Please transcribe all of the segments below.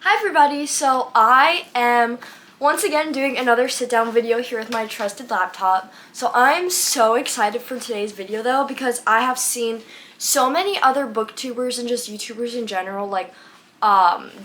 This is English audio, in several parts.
Hi everybody, so I am once again doing another sit down video here with my trusted laptop. So I'm so excited for today's video though because I have seen so many other booktubers and just YouTubers in general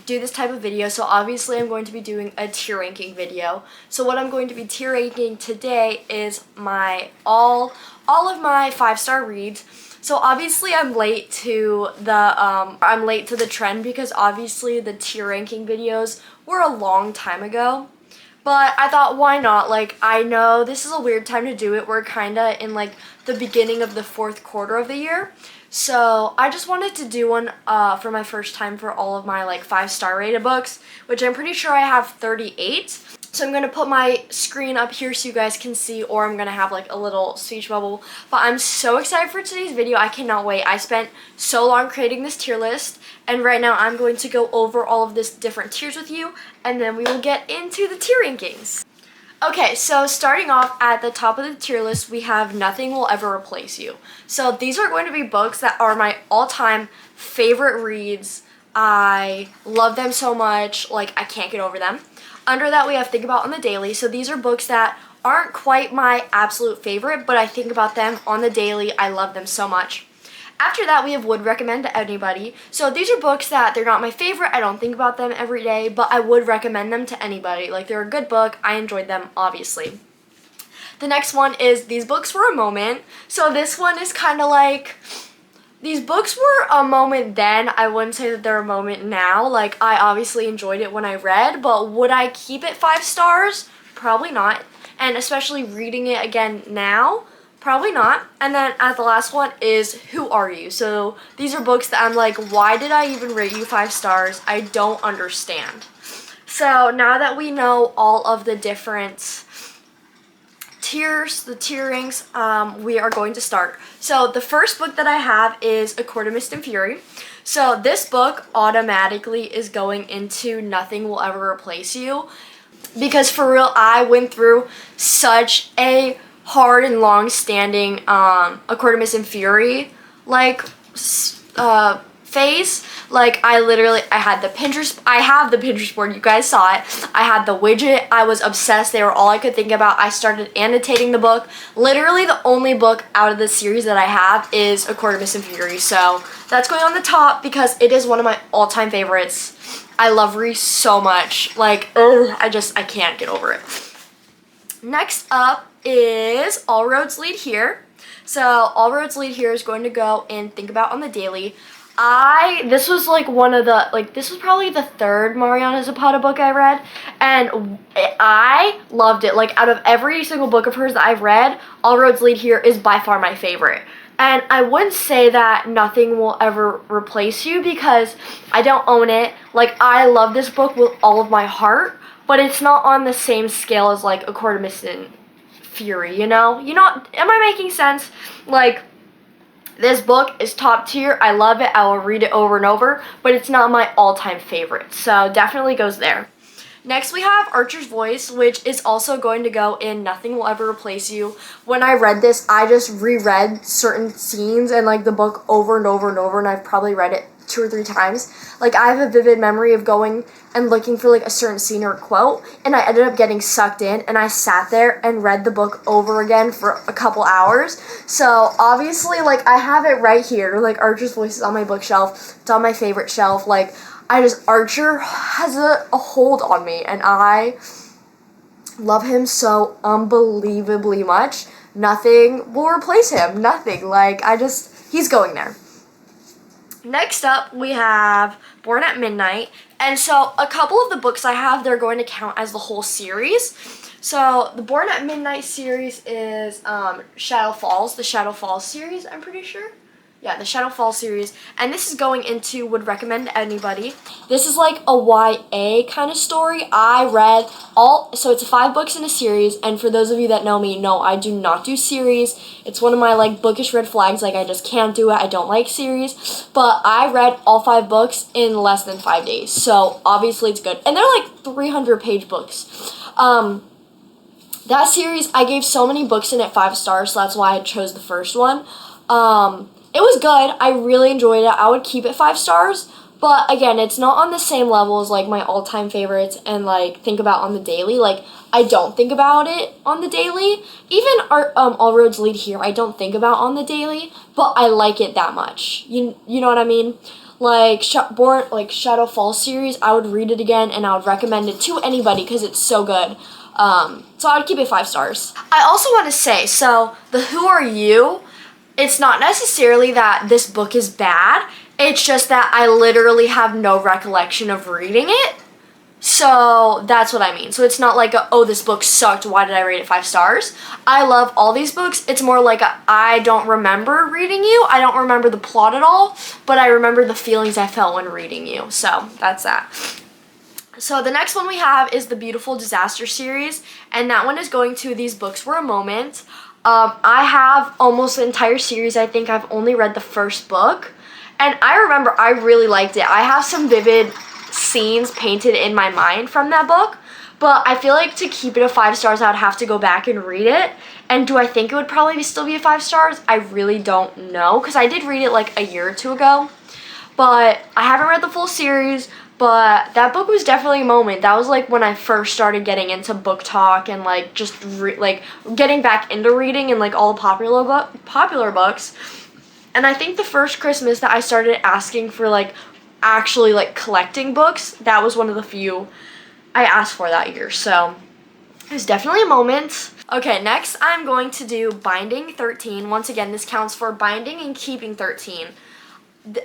do this type of video. So obviously I'm going to be doing a tier ranking video. So what I'm going to be tier ranking today is my all of my 5-star reads. So obviously I'm late to the trend because obviously the tier ranking videos were a long time ago. But I thought, why not? Like, I know this is a weird time to do it. We're kind of in like the beginning of the fourth quarter of the year. So I just wanted to do one for my first time for all of my like 5-star rated books, which I'm pretty sure I have 38. So I'm going to put my screen up here so you guys can see, or I'm going to have like a little speech bubble. But I'm so excited for today's video. I cannot wait. I spent so long creating this tier list, and right now I'm going to go over all of this different tiers with you, and then we will get into the tier rankings. Okay, so starting off at the top of the tier list, we have Nothing Will Ever Replace You. So these are going to be books that are my all-time favorite reads. I love them so much, like I can't get over them. Under that, we have Think About on the Daily. So these are books that aren't quite my absolute favorite, but I think about them on the daily. I love them so much. After that, we have Would Recommend to Anybody. So these are books that they're not my favorite. I don't think about them every day, but I would recommend them to anybody. Like, they're a good book. I enjoyed them, obviously. The next one is These Books Were a Moment. So this one is kind of like, these books were a moment then. I wouldn't say that they're a moment now. Like, I obviously enjoyed it when I read, but would I keep it 5 stars? Probably not. And especially reading it again now, probably not. And then at the last one is Who Are You? So these are books that I'm like, why did I even rate you 5 stars? I don't understand. So now that we know all of the different tiers, the tierings, we are going to start. So the first book that I have is A Court of Mist and Fury. So this book automatically is going into Nothing Will Ever Replace You, because for real, I went through such a hard and long-standing A Court of Mist and Fury phase. Like, I had the Pinterest, I have the Pinterest board, you guys saw it. I had the widget, I was obsessed, they were all I could think about. I started annotating the book. Literally the only book out of the series that I have is A Court of Mist and Fury, so that's going on the top because it is one of my all-time favorites. I love Reese so much. Like, I can't get over it. Next up is All Roads Lead Here. So All Roads Lead Here is going to go in Think About on the Daily. This was probably the third Mariana Zapata book I read, and I loved it. Like, out of every single book of hers that I've read, All Roads Lead Here is by far my favorite. And I wouldn't say that Nothing Will Ever Replace You because I don't own it. Like, I love this book with all of my heart, but it's not on the same scale as, like, A Court of Mist and Fury, you know? Am I making sense? Like, this book is top tier. I love it. I will read it over and over, but it's not my all-time favorite, so definitely goes there. Next, we have Archer's Voice, which is also going to go in Nothing Will Ever Replace You. When I read this, I just reread certain scenes and like the book over and over and over, and I've probably read it 2 or 3 times. Like, I have a vivid memory of going and looking for like a certain scene or quote, and I ended up getting sucked in, and I sat there and read the book over again for a couple hours. So obviously, like, I have it right here. Like, Archer's Voice is on my bookshelf. It's on my favorite shelf. Like, Archer has a hold on me, and I love him so unbelievably much. Nothing will replace him. Nothing. Like, he's going there. Next up, we have Born at Midnight. And so a couple of the books I have, they're going to count as the whole series. So the Born at Midnight series is Shadow Falls, the Shadow Falls series, I'm pretty sure. Yeah, the Shadow Falls series. And this is going into Would Recommend to Anybody. This is like a YA kind of story. So it's 5 books in a series, and for those of you that know me, no, I do not do series. It's one of my like bookish red flags. Like, I just can't do it. I don't like series. But I read all 5 books in less than 5 days, so obviously it's good. And they're like 300-page books. That series, I gave so many books in it 5 stars, so that's why I chose the first one. It was good. I really enjoyed it. I would keep it 5 stars, But again, it's not on the same level as like my all-time favorites and like think about on the daily. Like I don't think about it on the daily. Even All Roads Lead Here, I don't think about on the daily, but I like it that much. You know what I mean? Like Shadow Falls series, I would read it again and I would recommend it to anybody because it's so good. So I would keep it 5 stars. I also want to say, so the Who Are You? It's not necessarily that this book is bad. It's just that I literally have no recollection of reading it. So that's what I mean. So it's not like, oh, this book sucked, why did I rate it 5 stars? I love all these books. It's more like I don't remember reading you. I don't remember the plot at all, but I remember the feelings I felt when reading you. So that's that. So the next one we have is the Beautiful Disaster series, and that one is going to These Books Were a Moment. I have almost the entire series. I think I've only read the first book, and I remember I really liked it. I have some vivid scenes painted in my mind from that book, but I feel like to keep it a 5 stars, I would have to go back and read it. And do I think it would probably still be a 5 stars? I really don't know, because I did read it like a year or two ago, but I haven't read the full series. But that book was definitely a moment. That was like when I first started getting into book talk and like just like getting back into reading and like all the popular books. And I think the first Christmas that I started asking for like actually like collecting books, that was one of the few I asked for that year. So it was definitely a moment. Okay, next I'm going to do Binding 13. Once again, this counts for Binding and Keeping 13.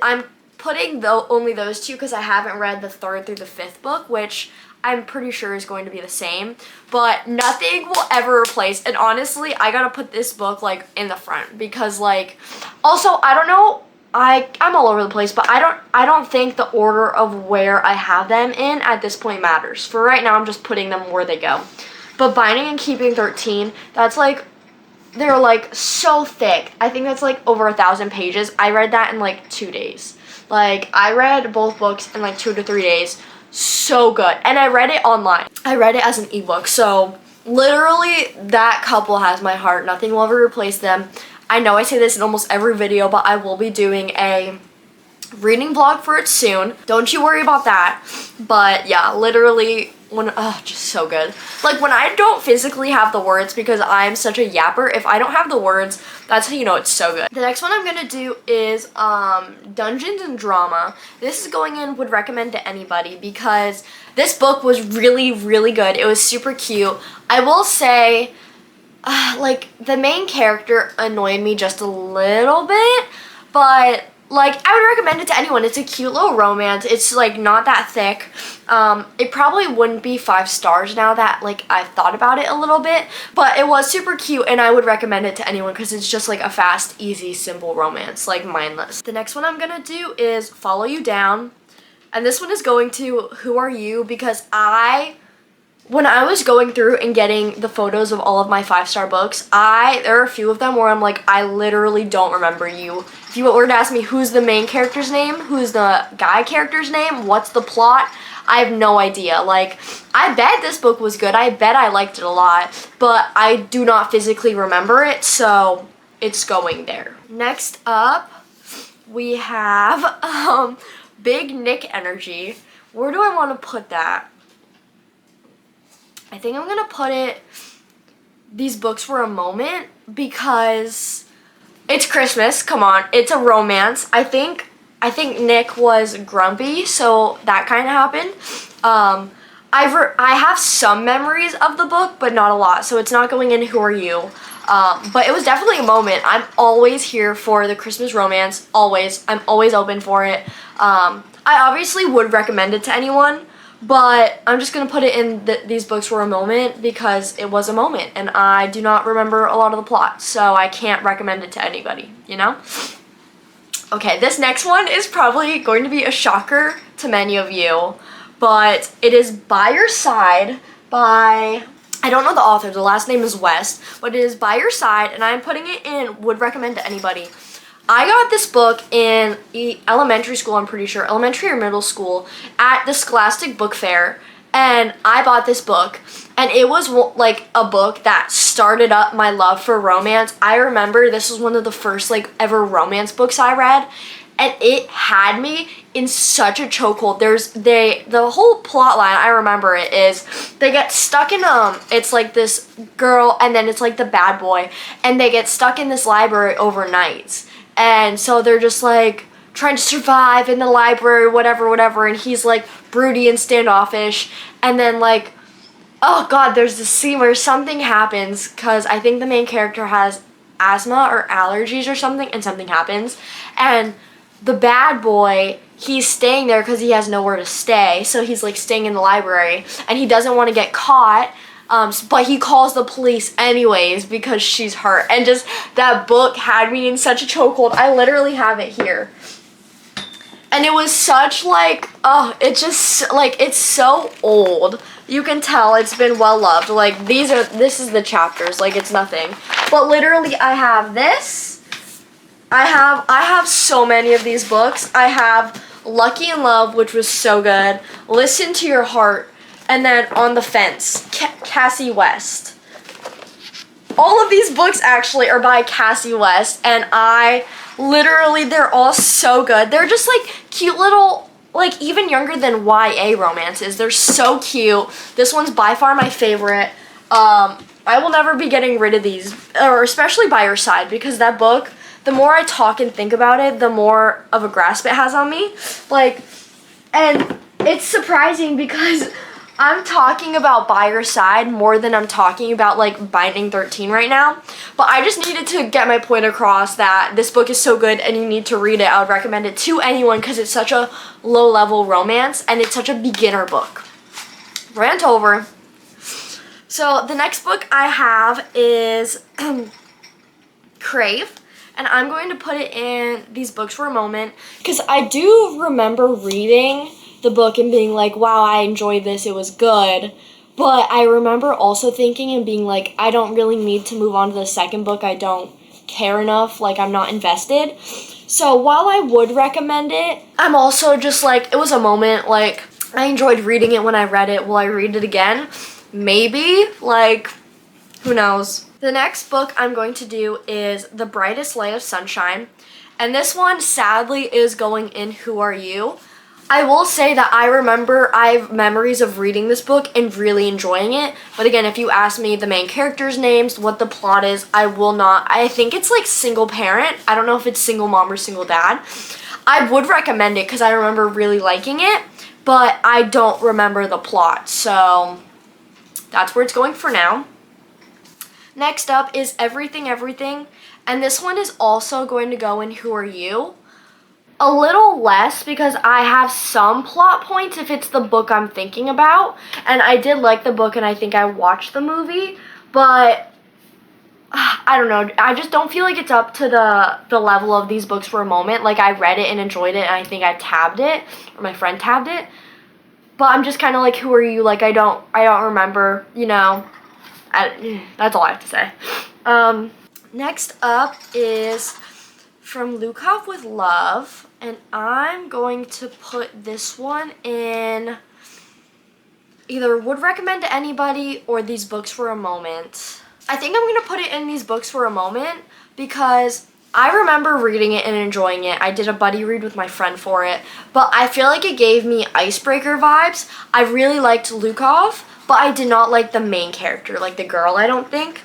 I'm putting only those two because I haven't read the 3rd through the 5th book, which I'm pretty sure is going to be the same, but nothing will ever replace. And honestly, I gotta put this book like in the front because like, also I don't know, I'm all over the place, but I don't think the order of where I have them in at this point matters. For right now, I'm just putting them where they go. But Binding and Keeping 13, that's like, they're like so thick. I think that's like over 1,000 pages. I read that in like 2 days. Like, I read both books in like 2 to 3 days. So good. And I read it online. I read it as an ebook. So literally that couple has my heart. Nothing will ever replace them. I know I say this in almost every video, but I will be doing a reading vlog for it soon. Don't you worry about that. But yeah, literally just so good. Like when I don't physically have the words because I'm such a yapper, if I don't have the words, that's how you know it's so good. The next one I'm gonna do is Dungeons and Drama. This is going in would recommend to anybody because this book was really, really good. It was super cute. I will say, like the main character annoyed me just a little bit, but like, I would recommend it to anyone. It's a cute little romance. It's, like, not that thick. It probably wouldn't be 5 stars now that, like, I've thought about it a little bit. But it was super cute, and I would recommend it to anyone because it's just, like, a fast, easy, simple romance. Like, mindless. The next one I'm gonna do is Follow You Down. And this one is going to Who Are You? Because when I was going through and getting the photos of all of my 5-star books, there are a few of them where I'm like, I literally don't remember you. If you were to ask me who's the main character's name, who's the guy character's name, what's the plot, I have no idea. Like, I bet this book was good. I bet I liked it a lot, but I do not physically remember it, so it's going there. Next up, we have Big Nick Energy. Where do I want to put that? I think I'm gonna put it, These Books Were a Moment, because it's Christmas, come on, it's a romance. I think Nick was grumpy, so that kind of happened. I have some memories of the book, but not a lot, so it's not going in Who Are You? But it was definitely a moment. I'm always here for the Christmas romance, always. I'm always open for it. I obviously would recommend it to anyone, but I'm just going to put it in These Books Were a Moment because it was a moment, and I do not remember a lot of the plot, so I can't recommend it to anybody, you know? Okay, this next one is probably going to be a shocker to many of you, but it is By Your Side by, I don't know the author, the last name is West, but it is By Your Side, and I'm putting it in would recommend to anybody. I got this book in elementary school, I'm pretty sure, elementary or middle school, at the Scholastic Book Fair, and I bought this book, and it was like a book that started up my love for romance. I remember this was one of the first like ever romance books I read, and it had me in such a chokehold. The whole plot line, I remember it, is they get stuck in it's like this girl and then it's like the bad boy, and they get stuck in this library overnight, and so they're just like trying to survive in the library, whatever, and he's like broody and standoffish, and then like, oh god, there's this scene where something happens because I think the main character has asthma or allergies or something, and something happens, and the bad boy, he's staying there because he has nowhere to stay, so he's like staying in the library, and he doesn't want to get caught, but he calls the police anyways because she's hurt, and just that book had me in such a chokehold. I literally have it here. And it was such like, oh, it just, like, it's so old. You can tell it's been well loved. Like, this is the chapters, like, it's nothing. But literally, I have this. I have so many of these books. I have Lucky in Love, which was so good. Listen to Your Heart. And then On the Fence, Cassie West. All of these books actually are by Cassie West, and they're all so good. They're just like cute little, like even younger than YA romances. They're so cute. This one's by far my favorite. I will never be getting rid of these, or especially By Your Side, because that book, the more I talk and think about it, the more of a grasp it has on me. Like, and it's surprising because I'm talking about By Your Side more than I'm talking about like Binding 13 right now. But I just needed to get my point across that this book is so good and you need to read it. I would recommend it to anyone because it's such a low-level romance and it's such a beginner book. Rant over. So the next book I have is Crave. And I'm going to put it in these books for a moment because I do remember reading the book and being like, wow, I enjoyed this, it was good. But I remember also thinking and being like, I don't really need to move on to the second book. I don't care enough, like I'm not invested. So while I would recommend it, I'm also just like, it was a moment, like I enjoyed reading it when I read it. Will I read it again? Maybe, like, who knows? The next book I'm going to do is The Brightest Light of Sunshine. And this one sadly is going in Who Are You? I will say that I have memories of reading this book and really enjoying it. But again, if you ask me the main characters' names, what the plot is, I will not. I think it's like single parent. I don't know if it's single mom or single dad. I would recommend it because I remember really liking it, but I don't remember the plot. So that's where it's going for now. Next up is Everything Everything. And this one is also going to go in Who Are You? A little less because I have some plot points if it's the book I'm thinking about, and I did like the book and I think I watched the movie, but I don't know, I just don't feel like it's up to the level of these books for a moment. Like I read it and enjoyed it and I think I tabbed it, or my friend tabbed it, but I'm just kind of like, Who Are You? Like I don't remember, you know. That's all I have to say. Next up is From Lukov with Love, and I'm going to put this one in either would recommend to anybody or these books for a moment. I think I'm going to put it in these books for a moment because I remember reading it and enjoying it. I did a buddy read with my friend for it, but I feel like it gave me Icebreaker vibes. I really liked Lukov, but I did not like the main character, like the girl, I don't think.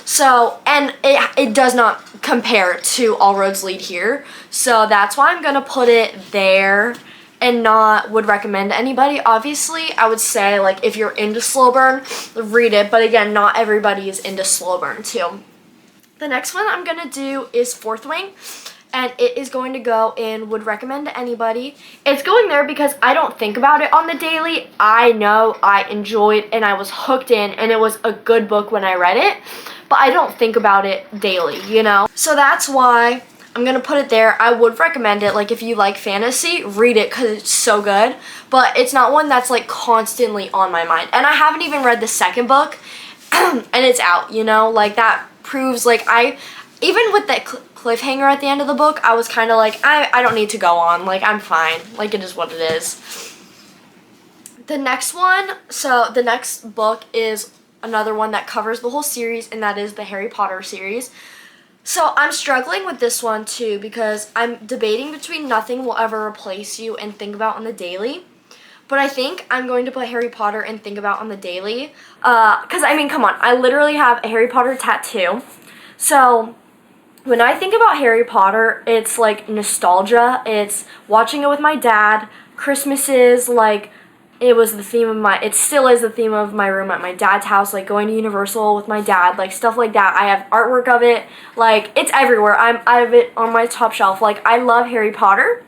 So, and it does not compare to All Roads Lead Here. So that's why I'm going to put it there and not would recommend to anybody. Obviously, I would say, like, if you're into slow burn, read it. But again, not everybody is into slow burn, too. The next one I'm going to do is Fourth Wing. And it is going to go in would recommend to anybody. It's going there because I don't think about it on the daily. I know I enjoyed and I was hooked in and it was a good book when I read it. But I don't think about it daily, you know? So that's why I'm going to put it there. I would recommend it. Like, if you like fantasy, read it because it's so good. But it's not one that's, like, constantly on my mind. And I haven't even read the second book. And it's out, you know? Like, that proves, like, even with that cliffhanger at the end of the book, I was kind of like, I don't need to go on. Like, I'm fine. Like, it is what it is. The next book is another one that covers the whole series, and that is the Harry Potter series. So I'm struggling with this one too because I'm debating between Nothing Will Ever Replace You and Think About on the Daily. But I think I'm going to put Harry Potter and Think About on the Daily. Because, I mean, come on. I literally have a Harry Potter tattoo. So when I think about Harry Potter, it's like nostalgia. It's watching it with my dad. Christmases, like, it still is the theme of my room at my dad's house, like going to Universal with my dad, like stuff like that. I have artwork of it, like, it's everywhere. I have it on my top shelf. Like, I love Harry Potter,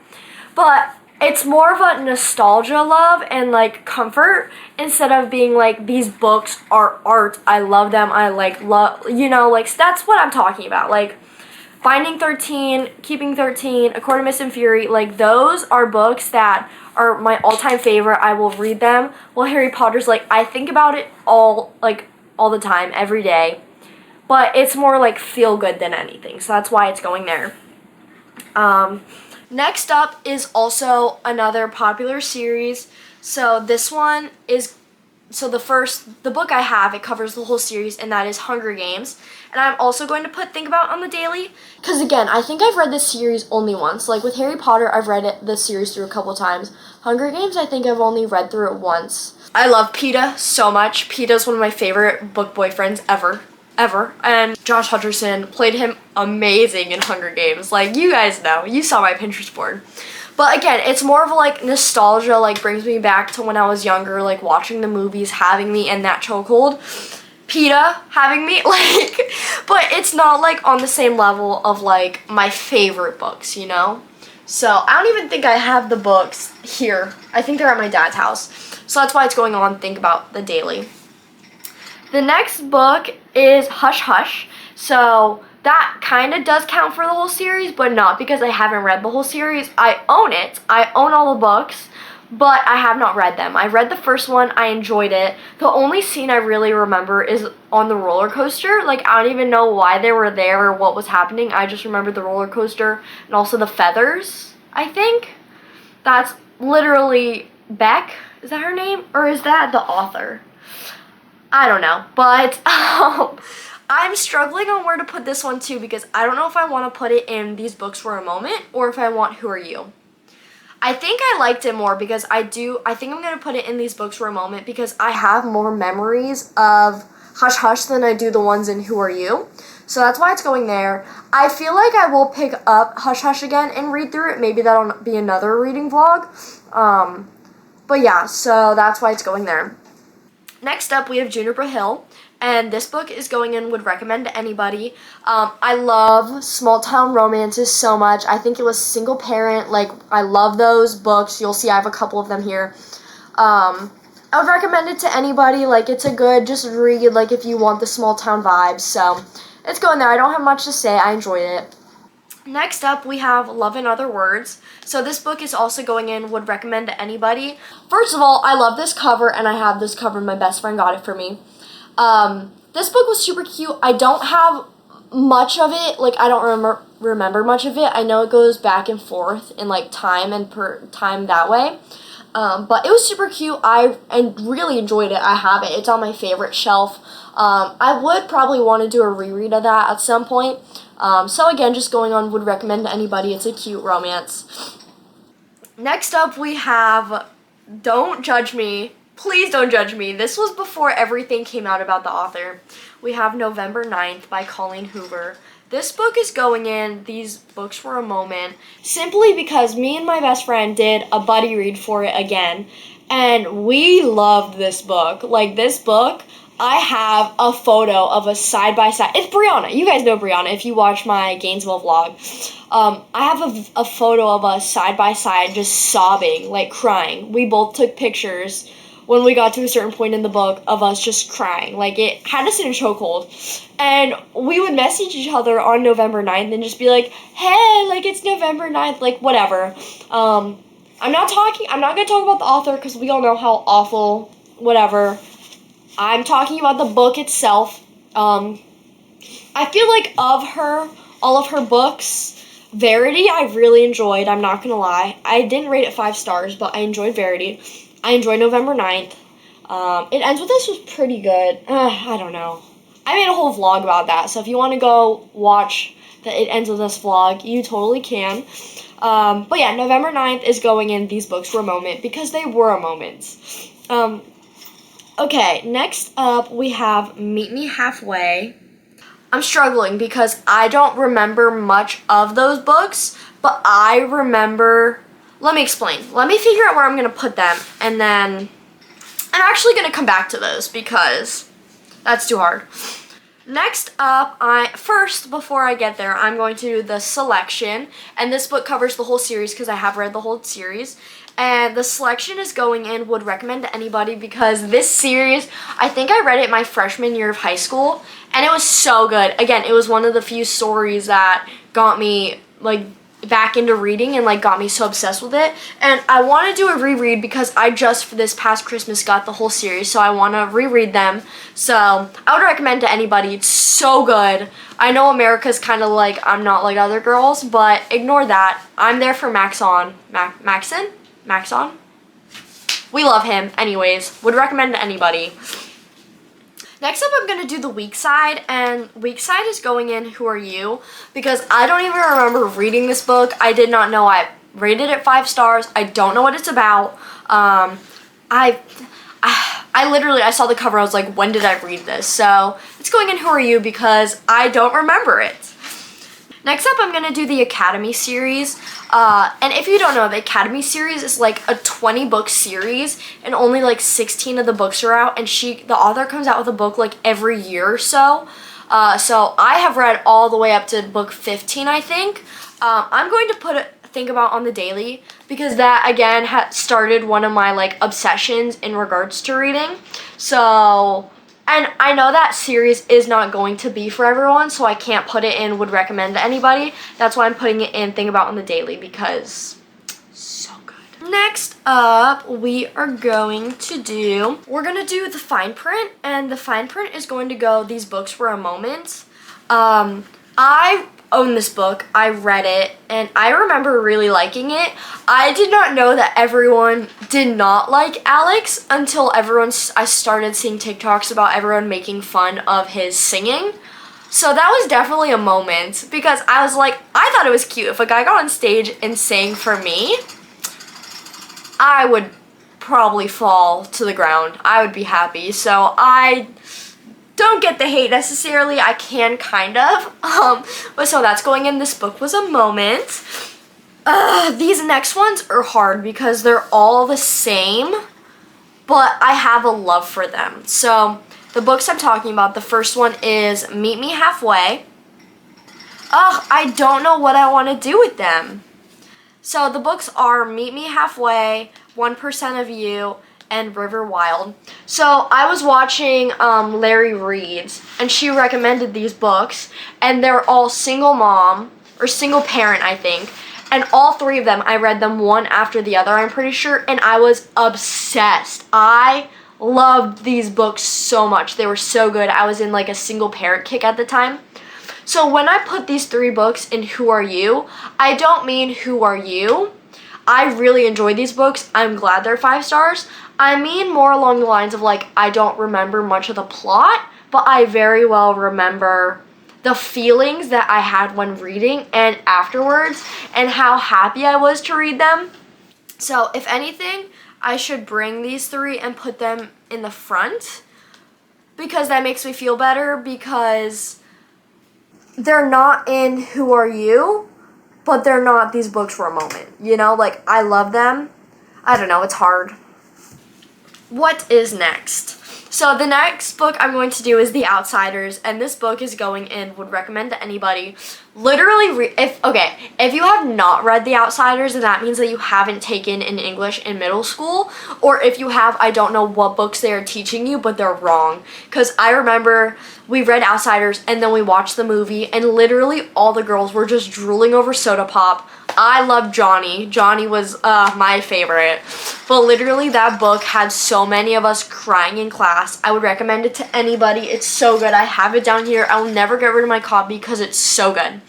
but it's more of a nostalgia love and like comfort instead of being like these books are art. I love them. I like love, like that's what I'm talking about. Like Finding 13, Keeping 13, Aquarius and Fury, like those are books that are my all-time favorite. I will read them. Well, Harry Potter's like I think about it all the time, every day. But it's more like feel good than anything. So that's why it's going there. Next up is also another popular series. So this one is the book I have, it covers the whole series, and that is Hunger Games. And I'm also going to put Think About on the Daily, because again, I think I've read this series only once. Like with Harry Potter, I've read the series through a couple times. Hunger Games, I think I've only read through it once. I love Peeta so much. Peeta's one of my favorite book boyfriends ever. And Josh Hutcherson played him amazing in Hunger Games. Like, you guys know. You saw my Pinterest board. But again, it's more of like nostalgia, like brings me back to when I was younger, like watching the movies, having me in that chokehold. Peeta having me, like, but it's not like on the same level of like my favorite books, So I don't even think I have the books here. I think they're at my dad's house. So that's why it's going on Think About the Daily. The next book is Hush Hush. So that kind of does count for the whole series, but not because I haven't read the whole series. I own it. I own all the books, but I have not read them. I read the first one. I enjoyed it. The only scene I really remember is on the roller coaster. Like, I don't even know why they were there or what was happening. I just remember the roller coaster and also the feathers, I think. That's literally Beck. Is that her name? Or is that the author? I don't know, but I'm struggling on where to put this one too because I don't know if I want to put it in These Books Were a Moment or if I want Who Are You. I think I liked it more because I think I'm going to put it in These Books Were a Moment because I have more memories of Hush Hush than I do the ones in Who Are You. So that's why it's going there. I feel like I will pick up Hush Hush again and read through it. Maybe that'll be another reading vlog. But yeah, so that's why it's going there. Next up, we have Juniper Hill, and this book is going in Would Recommend to Anybody. I love small town romances so much. I think it was Single Parent. Like, I love those books. You'll see I have a couple of them here. I would recommend it to anybody. Like, it's a good just read, like, if you want the small town vibes. So, it's going there. I don't have much to say. I enjoyed it. Next up, we have Love in Other Words. So this book is also going in Would Recommend to Anybody. First of all, I love this cover, and I have this cover. My best friend got it for me. This book was super cute. I don't have much of it. Like, I don't remember much of it. I know it goes back and forth in, like, time and per time that way. But it was super cute. I really enjoyed it. I have it. It's on my favorite shelf. I would probably want to do a reread of that at some point. So again, just going on Would Recommend to Anybody. It's a cute romance. Next up, we have Don't Judge Me. Please don't judge me. This was before everything came out about the author. We have November 9th by Colleen Hoover. This book is going in These Books Were a Moment simply because me and my best friend did a buddy read for it again, and we loved this book. Like, this book, I have a photo of a side-by-side. It's Brianna. You guys know Brianna if you watch my Gainesville vlog. I have a photo of us side-by-side just sobbing, like crying. We both took pictures when we got to a certain point in the book of us just crying. Like, it had us in a chokehold. And we would message each other on November 9th and just be like, hey, like, it's November 9th, like, whatever. I'm not going to talk about the author because we all know how awful, whatever. I'm talking about the book itself. I feel like all of her books, Verity, I really enjoyed. I'm not going to lie. I didn't rate it 5 stars, but I enjoyed Verity. I enjoyed November 9th. It Ends With Us was pretty good. I don't know. I made a whole vlog about that, so if you want to go watch it ends with this vlog, you totally can. But yeah, November 9th is going in These Books Were a Moment because they were a moment. Okay, next up we have Meet Me Halfway. I'm struggling because I don't remember much of those books, but I remember, let me explain. Let me figure out where I'm going to put them, and then I'm actually going to come back to those because that's too hard. Next up, before I get there, I'm going to do the selection, and this book covers the whole series because I have read the whole series. And the selection is going in would recommend to anybody because this series, I think I read it my freshman year of high school, and it was so good. Again, it was one of the few stories that got me like back into reading and like got me so obsessed with it. And I want to do a reread because I just for this past Christmas got the whole series, so I want to reread them. So I would recommend to anybody. It's so good. I know America's kind of like I'm not like other girls, but ignore that. I'm there for Maxon. Maxon? We love him. Anyways, would recommend to anybody. Next up, I'm going to do the weak side, and weak side is going in Who Are You? Because I don't even remember reading this book. I did not know. I rated it 5 stars. I don't know what it's about. I literally, I saw the cover, I was like, when did I read this? So it's going in Who Are You? Because I don't remember it. Next up, I'm going to do the Academy series, and if you don't know, the Academy series is like a 20-book series, and only like 16 of the books are out, and the author comes out with a book like every year or so. So I have read all the way up to book 15, I think. I'm going to think about on the daily, because that, again, started one of my like obsessions in regards to reading. So... and I know that series is not going to be for everyone, so I can't put it in would recommend to anybody. That's why I'm putting it in think about on the daily, because so good. Next up, we're going to do the fine print, and the fine print is going to go These Books Were a Moment. I own this book. I read it, and I remember really liking it. I did not know that everyone did not like Alex until I started seeing TikToks about everyone making fun of his singing. So that was definitely a moment, because I was like, I thought it was cute. If a guy got on stage and sang for me, I would probably fall to the ground. I would be happy. So I don't get the hate necessarily. I can kind of. But so that's going in This Book Was a Moment. These next ones are hard because they're all the same, but I have a love for them. So the books I'm talking about, the first one is Meet Me Halfway. I don't know what I want to do with them. So the books are Meet Me Halfway, 1% of You, and River Wild. So I was watching Larry Reed's, and she recommended these books, and they're all single mom, or single parent, I think, and all 3 of them, I read them one after the other, I'm pretty sure, and I was obsessed. I loved these books so much. They were so good. I was in like a single parent kick at the time. So when I put these 3 books in Who Are You, I don't mean Who Are You. I really enjoyed these books. I'm glad they're 5 stars. I mean more along the lines of like, I don't remember much of the plot, but I very well remember the feelings that I had when reading and afterwards, and how happy I was to read them. So if anything, I should bring these 3 and put them in the front, because that makes me feel better, because they're not in Who Are You, but they're not These Books Were a Moment. You know, like, I love them. I don't know, it's hard. What is next? So the next book I'm going to do is The Outsiders, and this book is going in would recommend to anybody. Literally, if you have not read The Outsiders, then that means that you haven't taken an English in middle school, or if you have, I don't know what books they are teaching you, but they're wrong. Because I remember we read Outsiders, and then we watched the movie, and literally all the girls were just drooling over soda pop. I loved Johnny. Johnny was my favorite. But literally that book had so many of us crying in class. I would recommend it to anybody. It's so good. I have it down here. I will never get rid of my copy because it's so good.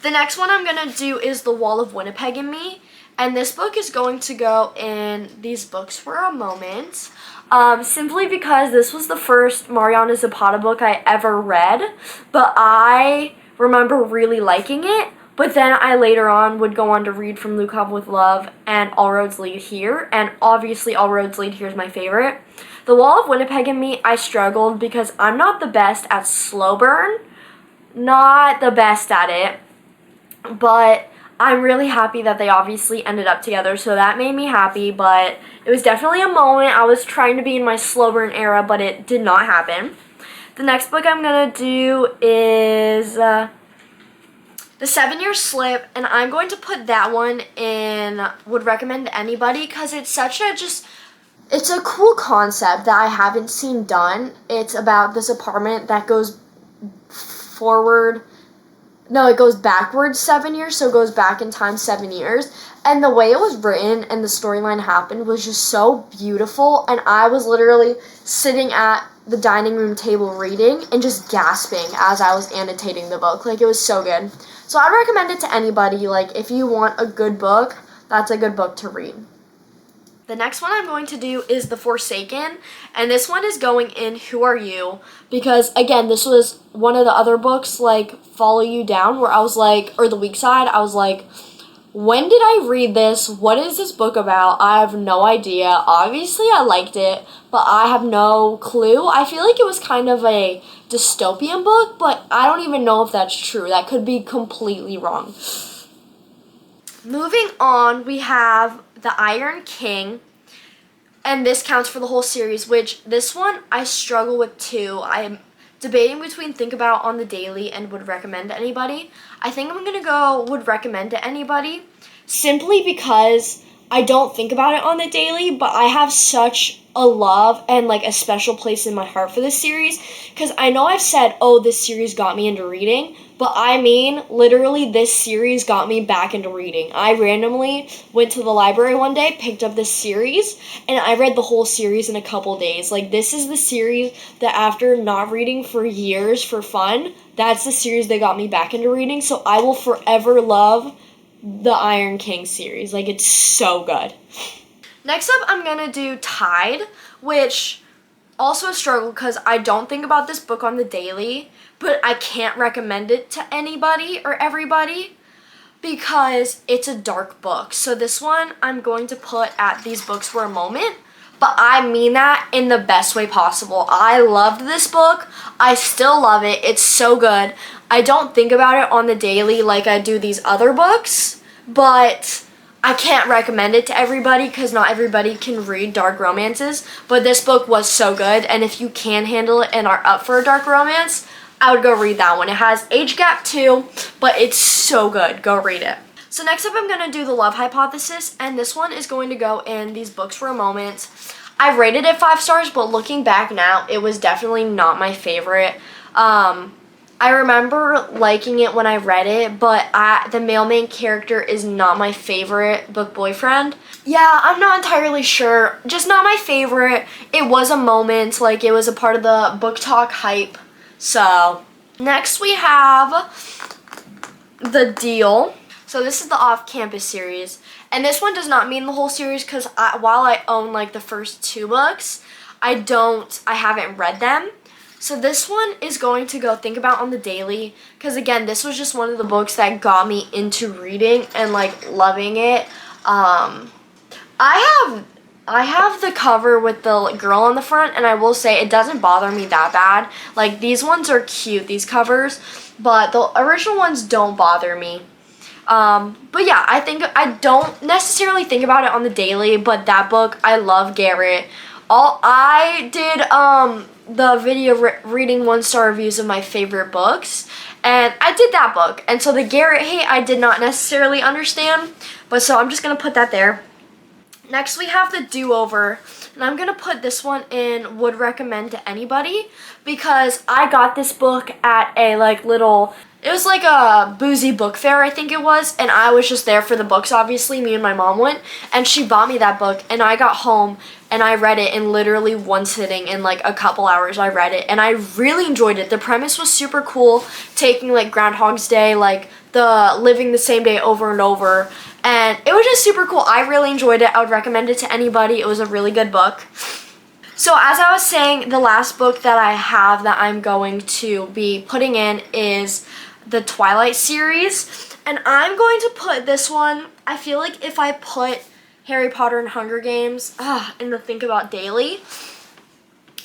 The next one I'm going to do is The Wall of Winnipeg and Me. And this book is going to go in These Books Were a Moment. Simply because this was the first Mariana Zapata book I ever read. But I remember really liking it, but then I later on would go on to read From Lukov with Love and All Roads Lead Here, and obviously All Roads Lead Here is my favorite. The Wall of Winnipeg and Me, I struggled because I'm not the best at slow burn, not the best at it, but I'm really happy that they obviously ended up together, so that made me happy, but it was definitely a moment. I was trying to be in my slow burn era, but it did not happen. The next book I'm going to do is The 7-Year Slip, and I'm going to put that one in would recommend to anybody because it's such a it's a cool concept that I haven't seen done. It's about this apartment that goes forward. No, it goes backwards 7 years, so it goes back in time 7 years. And the way it was written and the storyline happened was just so beautiful. And I was literally sitting at the dining room table reading and just gasping as I was annotating the book. Like, it was so good. So I'd recommend it to anybody. Like, if you want a good book, that's a good book to read. The next one I'm going to do is The Forsaken, and this one is going in Who Are You? Because, again, this was one of the other books, like, Follow You Down, where I was like, or The Weak Side, I was like, when did I read this? What is this book about? I have no idea. Obviously, I liked it, but I have no clue. I feel like it was kind of a dystopian book, but I don't even know if that's true. That could be completely wrong. Moving on, we have The Iron King, and this counts for the whole series, which this one I struggle with too. I am debating between Think About on the Daily and Would Recommend to Anybody. I think I'm going to go Would Recommend to Anybody simply because I don't think about it on the daily, but I have such a love and like a special place in my heart for this series because I know I've said, oh, this series got me into reading, but I mean, literally, this series got me back into reading. I randomly went to the library one day, picked up this series, and I read the whole series in a couple days. Like, this is the series that after not reading for years for fun, that's the series that got me back into reading, so I will forever love the Iron King series. Like, it's so good. Next up, I'm going to do Tide, which also a struggle because I don't think about this book on the daily, but I can't recommend it to anybody or everybody because it's a dark book. So this one I'm going to put at These Books Were a Moment, but I mean that in the best way possible. I loved this book. I still love it. It's so good. I don't think about it on the daily like I do these other books, but I can't recommend it to everybody because not everybody can read dark romances, but this book was so good, and if you can handle it and are up for a dark romance, I would go read that one. It has age gap too, but it's so good. Go read it. So next up, I'm going to do The Love Hypothesis, and this one is going to go in These Books Were a Moment. I rated it 5 stars, but looking back now, it was definitely not my favorite. I remember liking it when I read it, but the male main character is not my favorite book boyfriend. Yeah, I'm not entirely sure. Just not my favorite. It was a moment, like it was a part of the book talk hype. So, next we have The Deal. So this is the off-campus series. And this one does not mean the whole series because while I own like the first 2 books, I haven't read them. So this one is going to go Think About on the Daily because again, this was just one of the books that got me into reading and like loving it. I have the cover with the girl on the front, and I will say it doesn't bother me that bad. Like, these ones are cute, these covers, but the original ones don't bother me. But yeah, I don't necessarily think about it on the daily, but that book, I love Garrett. I did the video reading 1-star reviews of my favorite books, and I did that book. And so the Garrett hate, I did not necessarily understand, but so I'm just going to put that there. Next, we have The Do-Over, and I'm going to put this one in Would Recommend to Anybody because I got this book at a it was like a boozy book fair, I think it was, and I was just there for the books, obviously. Me and my mom went, and she bought me that book, and I got home, and I read it in literally one sitting. In like a couple hours, I read it, and I really enjoyed it. The premise was super cool, taking like Groundhog's Day, like the living the same day over and over, and it was just super cool. I really enjoyed it. I would recommend it to anybody. It was a really good book. So as I was saying, the last book that I have that I'm going to be putting in is the Twilight series. And I'm going to put this one, I feel like if I put Harry Potter and Hunger Games in the Think About daily,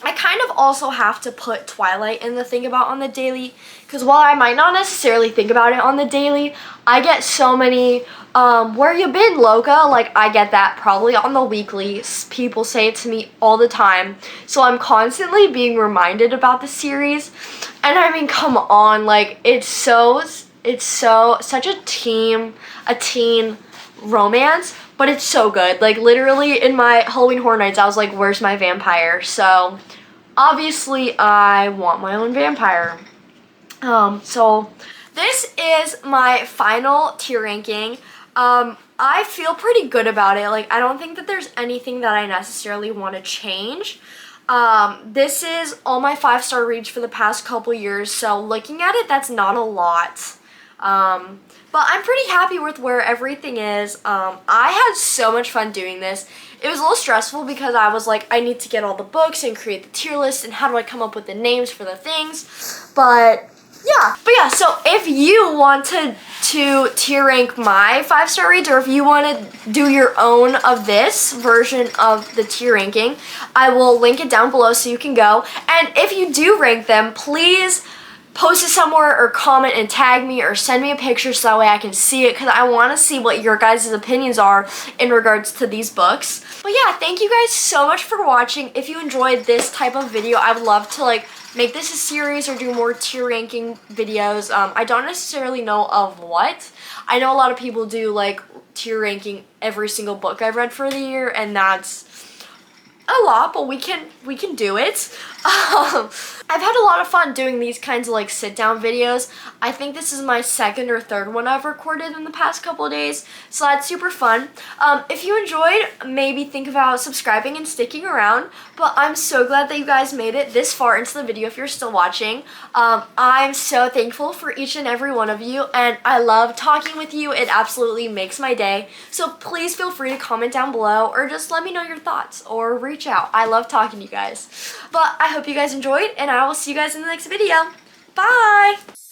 I kind of also have to put Twilight in the Think About on the daily, because while I might not necessarily think about it on the daily, I get so many, where you been, Loca? Like, I get that probably on the weekly. People say it to me all the time. So I'm constantly being reminded about the series. And I mean, come on, like, it's such a teen romance, but it's so good. Like, literally in my Halloween Horror Nights, I was like, where's my vampire? So obviously I want my own vampire. So this is my final tier ranking. I feel pretty good about it. Like, I don't think that there's anything that I necessarily want to change. This is all my 5-star reads for the past couple years, so looking at it, that's not a lot. But I'm pretty happy with where everything is. I had so much fun doing this. It was a little stressful because I was like, I need to get all the books and create the tier list, and how do I come up with the names for the things. But yeah, so if you want to tier rank my 5-star reads, or if you want to do your own of this version of the tier ranking, I will link it down below so you can go. And if you do rank them, please post it somewhere or comment and tag me or send me a picture so that way I can see it, because I want to see what your guys' opinions are in regards to these books. But yeah, thank you guys so much for watching. If you enjoyed this type of video, I would love to like make this a series or do more tier ranking videos. I don't necessarily know of what. I know a lot of people do like tier ranking every single book I've read for the year, and that's a lot, but we can do it. I've had a lot of fun doing these kinds of like sit down videos. I think this is my second or third one I've recorded in the past couple of days, so that's super fun. If you enjoyed, maybe think about subscribing and sticking around, but I'm so glad that you guys made it this far into the video if you're still watching. I'm so thankful for each and every one of you, and I love talking with you. It absolutely makes my day, so please feel free to comment down below or just let me know your thoughts or reach out. I love talking to you guys. But I hope you guys enjoyed, and I will see you guys in the next video. Bye!